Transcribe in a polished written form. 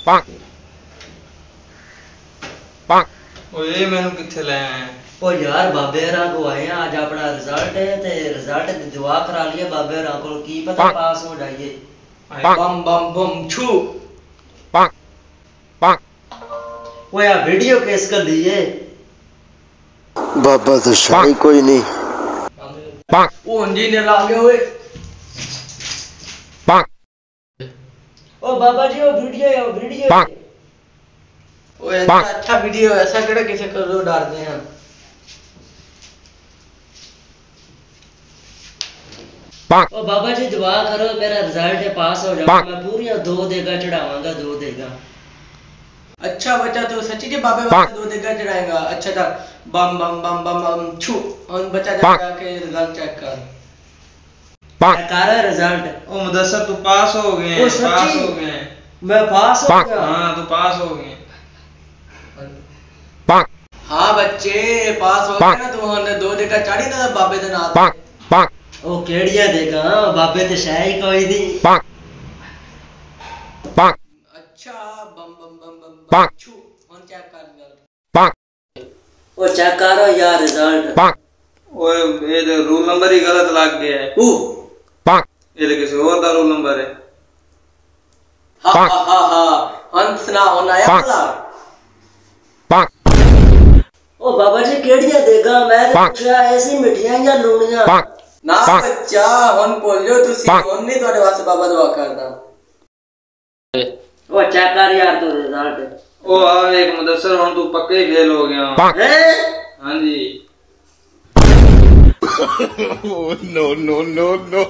ओए मैनू किथे ले आए? ओ यार बाबे हरा को आए हैं आज अपना रिजल्ट है ते रिजल्ट दी दुआ करा लिए बाबे हरा को की पता पास हो जाइए। बम बम बम छू। वो यार वीडियो केस कर लिए बाबा तो शाही कोई नहीं। ओ जी ने ला गए ओए। ओ बाबा जी वो वीडियो ओए अच्छा वीडियो ऐसा केड़ा किसे करो डालते हैं। ओ बाबा जी दुआ करो मेरा रिजल्ट पास हो जाए मैं पूरी 2 देगा चढ़ावांगा 2 देगा। अच्छा बच्चा तो सच्ची जी बाबे वास्ते 2 देगा चढ़ाएगा। अच्छा था बम बम बम बम बम छू। और बच्चा जाके रिजल्ट चेक कर। कारा रिजल्ट ओ मुदस्सर तू पास हो गए पास हो गए। मैं पास हो गया। हां तू पास हो गए। हाँ बच्चे पास हो गए ना तू हमने 2 देगा चढ़ी ना बाबे दे नाल। ओ केड़िया देगा बाबे ते शाही कोई नहीं। अच्छा बम बम बम बम छू। और चेक कर रिजल्ट। ओ चेक करो यार रिजल्ट। ओए ये तो रोल नंबर ही गलत लग गया है। ये तो किसी और का रोल नंबर है। हा हा हा अंत ना होना है भला। ओ बाबा जी केड़िया देगा मैं पूछा ऐसी मिठियां या लूणियां ना बच्चा हुन बोलियो तुसी हुन नहीं तोड़े वास्ते बाबा दुआ करदा। ओ चेक कर यार तू रिजल्ट। ओ आ एक मुदस्सर हुन तू पक्के ही फेल हो गया। हैं? हां जी। No no no no.